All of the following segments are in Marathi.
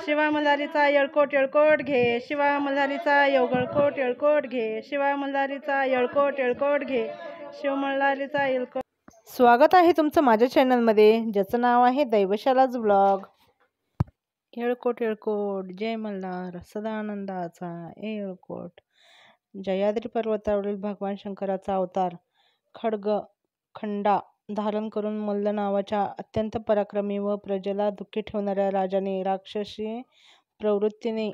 शिवा मल्हारीचा येळकोट येळकोट घे, शिवा मल्हारीचा येळकोट येळकोट घे, शिवा मल्हारीचा येळकोट येळकोट घे, शिव मल्हारीचा येळकोट. स्वागत आहे तुमचं माझ्या चॅनलमध्ये, ज्याचं नाव आहे दैवशालाच ब्लॉग. येळकोट येळकोट जय मल्हार सदा आनंदाचा येळकोट. जयाद्री पर्वतावरील भगवान शंकराचा अवतार खंडा धारण करून मल्ल नावाच्या अत्यंत पराक्रमी व प्रजेला दुःखी ठेवणाऱ्या राजाने राक्षसी प्रवृत्तीने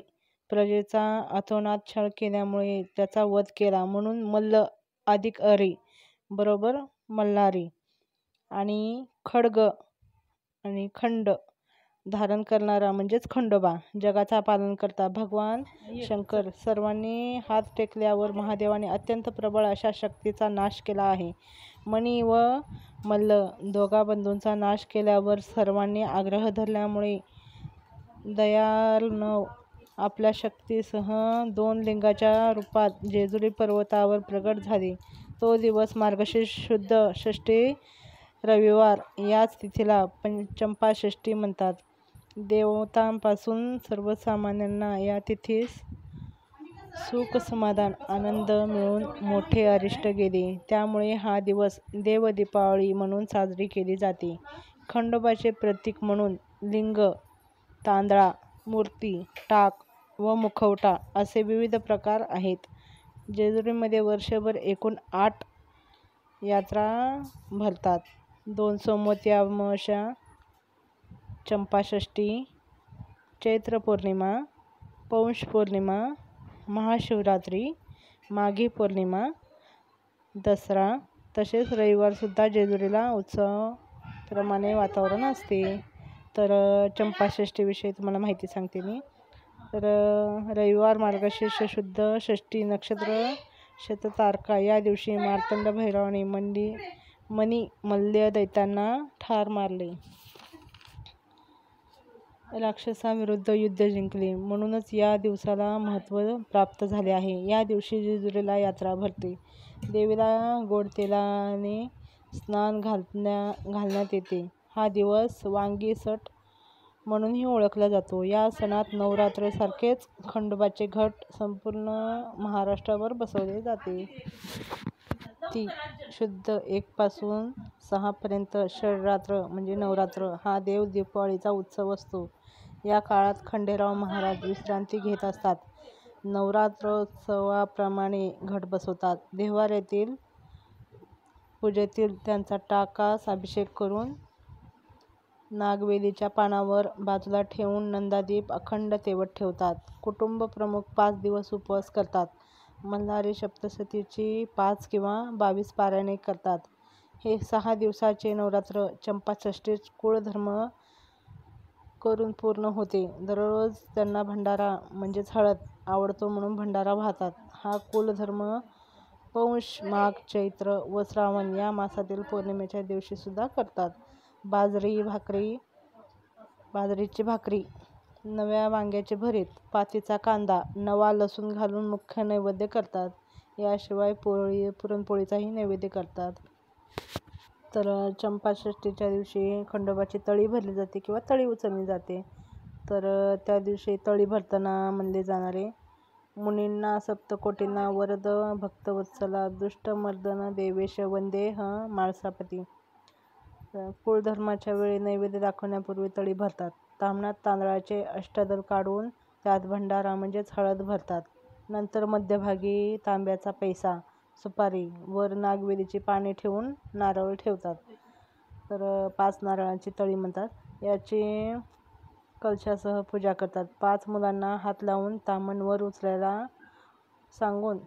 प्रजेचा अतोनात छळ केल्यामुळे त्याचा वध केला. म्हणून मल्ल अधिक अरी बरोबर मल्हारी आणि खड्ग आणि खंड धारण करणारा म्हणजेच खंडोबा जगाचा पालन करता भगवान शंकर सर्वांनी हात टेकल्यावर महादेवाने अत्यंत प्रबळ अशा शक्तीचा नाश केला आहे. मणी व मल्ल दोघा बंधूंचा नाश केल्यावर सर्वांनी आग्रह धरल्यामुळे दयार्णव आपल्या शक्तीसह 2 लिंगाच्या रूपात जेजुरी पर्वतावर प्रगट झाले. तो दिवस मार्गशीर्ष शुद्ध षष्ठी रविवार. याच तिथीला चंपाषष्ठी म्हणतात. देवतांपासून सर्वसामान्यांना या तिथीस सुख समाधान आनंद मिळून मोठे अरिष्ट गेले. त्यामुळे हा दिवस देव दीपावली म्हणून साजरी केली जाते. खंडोबाचे प्रतीक म्हणून लिंग, तांदळा, मूर्ती, टाक व मुखवटा असे विविध प्रकार आहेत. जेजुरीमध्ये वर्षभर एकूण 8 यात्रा भरतात. 2 सोमवती अमावास्या, चंपाषष्ठी, चैत्र पौर्णिमा, पौष पौर्णिमा, महाशिवरात्री, माघी पौर्णिमा, दसरा तसेच रविवारसुद्धा जेजुरीला उत्सवाप्रमाणे वातावरण असते. तर चंपाषष्ठीविषयी तुम्हाला माहिती सांगते मी. तर रविवार मार्गशीर्ष शुद्ध षष्ठी नक्षत्र शततारका या दिवशी मार्तंड भैरवाने मणी मल्ल दैत्यांना ठार मारले. राक्षसाविरुद्ध युद्ध जिंकले. म्हणूनच या दिवसाला महत्त्व प्राप्त झाले आहे. या दिवशी जेजुरीला यात्रा भरते. देवीला गोड तेलाने स्नान घालण्यात येते. हा दिवस वांगी सट म्हणूनही ओळखला जातो. या सणात नवरात्रसारखेच खंडोबाचे घट संपूर्ण महाराष्ट्रावर बसवले जाते. ती शुद्ध 1 पासून 6 पर्यंत षडरात्र म्हणजे नवरात्र हा देव दीपावलीचा उत्सव असतो. या काळात खंडेराव महाराज विश्रांती घेत असतात. नवरात्रोत्सवाप्रमाणे घट बसवतात. देव्हाऱ्यातील पूजेतील त्यांचा टाकास अभिषेक करून नागवेलीच्या पानावर बाजूला ठेवून नंदादीप अखंड तेवत ठेवतात. कुटुंब प्रमुख 5 दिवस उपवास करतात. मल्हारी सप्तशतीची 5 किंवा 22 पारायणे करतात. हे 6 दिवसाचे नवरात्र चंपाषष्ठीस कुळधर्म करून पूर्ण होते. दररोज त्यांना भंडारा म्हणजेच हळद आवडतो म्हणून भंडारा वाहतात. हा कुलधर्म पौष, माघ, चैत्र व श्रावण या मासातील पौर्णिमेच्या दिवशी सुद्धा करतात. बाजरीची भाकरी, नव्या वांग्याचे भरीत, पातीचा कांदा, नवा लसूण घालून मुख्य नैवेद्य करतात. याशिवाय पुरणपोळीचाही नैवेद्य करतात. तर चंपाषष्ठीच्या दिवशी खंडोबाची तळी भरली जाते किंवा तळी उचलली जाते. तर त्या दिवशी तळी भरताना म्हणले जाणारे मुनींना सप्तकोटींना वरद भक्तवत्सला दुष्टमर्दन देवेश वंदे ह माळसापती. कुळधर्माच्या वेळी नैवेद्य दाखवण्यापूर्वी तळी भरतात. ताम्हणात तांदळाचे अष्टदल काढून त्यात भंडारा म्हणजेच हळद भरतात. नंतर मध्यभागी तांब्याचा पैसा, सुपारी, वर नागवेलीची पाने ठेवून नारळ ठेवतात. तर 5 नारळांची तळी म्हणतात. याची कलशासह पूजा करतात. 5 मुलांना हात लावून ताम्हण वर उचलायला सांगून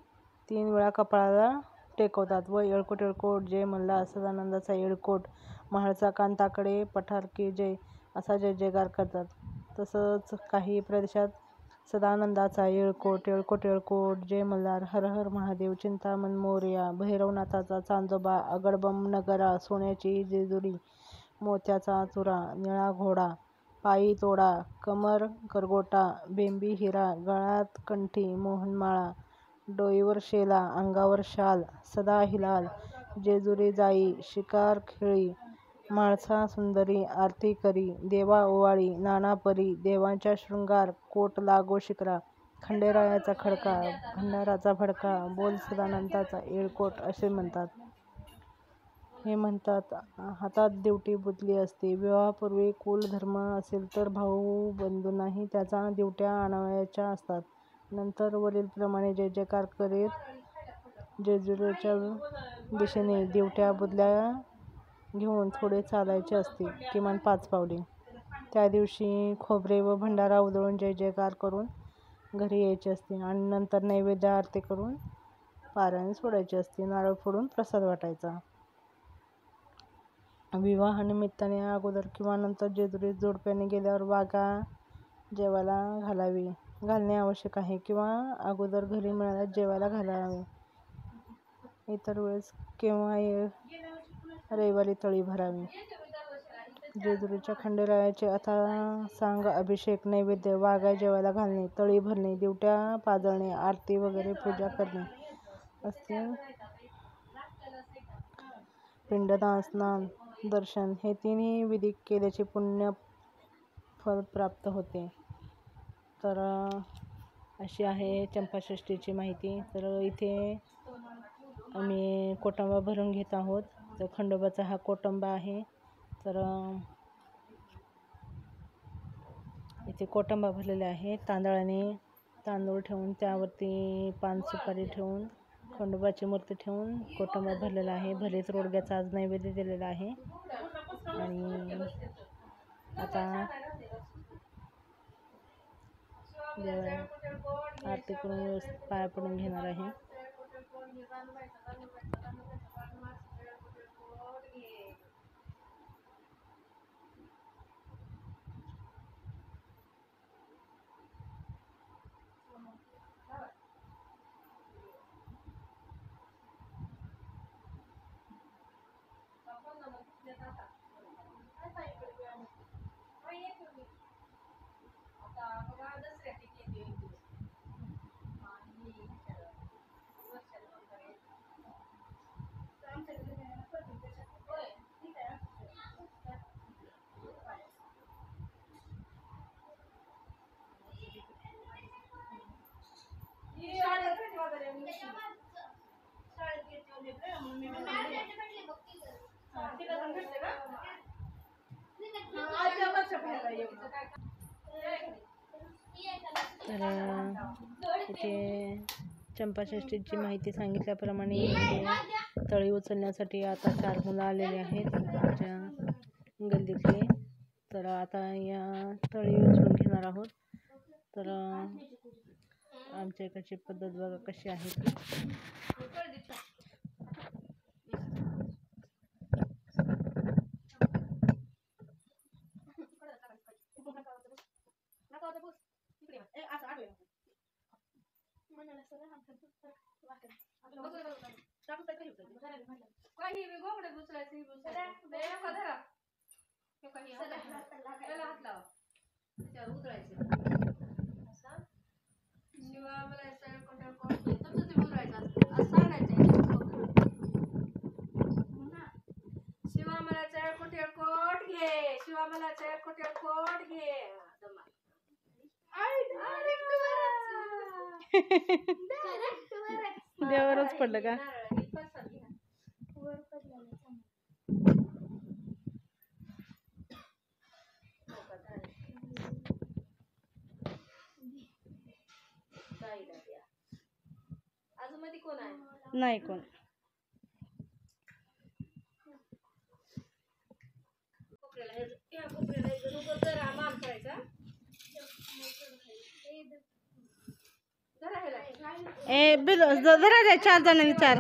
3 वेळा कपाळाला टेकवतात व येळकोट येळकोट जय मल्हार सदानंदाचा येळकोट, महाळचा कांताकडे पठार की जय असा जय जयकार करतात. तसंच काही प्रदेशात सदानंदाचा येळकोट येळकोट येळकोट जय मल्हार, हर हर महादेव, चिंतामण मोरया, भैरवनाथाचा चांदोबा, अगडबम नगरा, सोन्याची जेजुरी, मोत्याचा चुरा, निळा घोडा, पायी तोडा, कमर करगोटा, बेंबी हिरा, गळ्यात कंठी, मोहनमाळा, डोईवर शेला, अंगावर शाल, सदा हिलाल, जेजुरी जाई, शिकार खेळी, माळसा सुंदरी आरती करी, देवा ओवाळी नाना परी, देवांच्या शृंगार कोट लागो शिखरा, खंडेरायाचा खडका भंडाराचा भडका, बोल सदानंदाचा येळकोट असे म्हणतात. हे म्हणतात हातात दिवटी बुतली असते. विवाहापूर्वी कुल धर्म असेल तर भाऊ बंधूंनाही त्याचा दिवट्या आणावयाच्या असतात. नंतर वरीलप्रमाणे जय जयकार करीत जेजुरीच्या दिशेने दिवट्या बुधल्या घेऊन थोडे चालायचे असते, किमान 5 पावले. त्या दिवशी खोबरे व भंडारा उधळून जय जयकार करून घरी यायचे असते आणि नंतर नैवेद्य आरती करून पारायण सोडायचे असते. नारळ फोडून प्रसाद वाटायचा. विवाहानिमित्ताने अगोदर किंवा नंतर जेजुरीत जोडप्याने गेल्यावर वाघा जेवायला घालणे आवश्यक आहे किंवा अगोदर घरी मिळाल्यास जेवायला घालावे. इतर वेळेस केव्हा रविवारी तळी भरावी. जेजुरीच्या खंडेरायाचे अथासांग अभिषेक, नैवेद्य, वाघा जेवायला घालणे, तळी भरणे, दिवट्या पाजळणे, आरती वगैरे पूजा करणे असते. पिंडदान, स्नान, दर्शन हे तिन्ही विधी केल्याचे पुण्य फल प्राप्त होते. तर अशी आहे चंपाषष्ठीची माहिती. तर इथे आम्ही कोटंबा भरून घेत आहोत. तर खंडोबाचा हा कोटंबा आहे. तर इथे कोटंबा भरलेले आहे. तांदळाने तांदूळ ठेवून त्यावरती पान सुपारी ठेवून खंडोबाची मूर्ती ठेवून कोटंबा भरलेला आहे. भरीत रोडग्याचा आज नैवेद्य दिलेला आहे. आणि आता आरती करून व्यवस्थित पाया पडून घेणार आहे. तर इथे चंपाषष्ठीची माहिती सांगितल्याप्रमाणे इथे तळी उचलण्यासाठी आता 4 मुलं आलेली आहेत आमच्या गल्लीतले. तर आता या तळी उचलून घेणार आहोत. तर आमच्या इकडची पद्धत बघा कशी आहे ती. देवावरच पडलं का? नाही कोण. जरा 4 जणांनी 4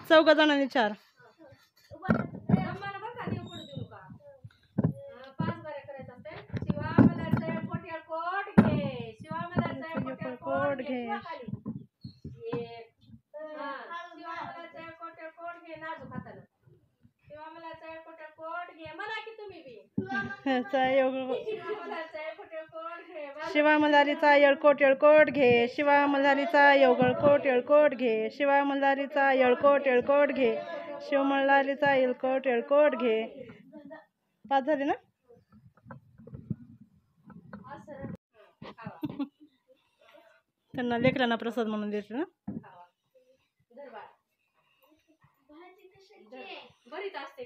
चौघ जणांनी 4 कोट घे. शिवा मल्हारीचा येळकोट येळकोट घे, शिवा मल्हारीचा येळकोट येळकोट घे, शिवा मल्हारीचा येळकोट येळकोट घे, शिव मल्हारीचा येळकोट येळकोट घे. 5 झाले ना? त्यांना लेकरांना प्रसाद म्हणून देते ना.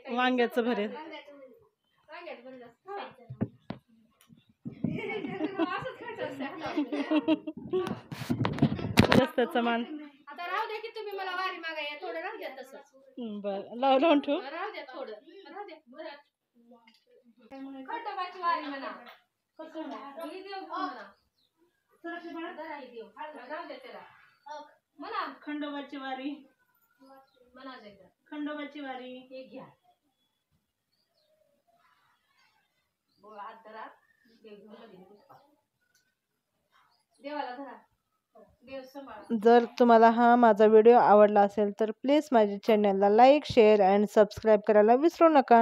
वांग्याचं भरीत. जास्त मान आता राहू दे की तुम्ही मला वारी मागाय थोडं राहू द्या तसंच. बरं लावून ठेवू. राहू द्या थोडं राहू द्या. खंडोबाची वारी म्हणा. ही देव म्हणा. राहू द्या त्याला म्हणा. खंडोबाची वारी म्हणा खंडोबाची वारी. हे घ्या हात धरा. देवाला धरा. देव सांभाळा. जर तुम्हाला हा माझा व्हिडिओ आवडला असेल तर प्लीज माझ्या चॅनलला लाईक शेअर अँड सबस्क्राईब करायला विसरू नका.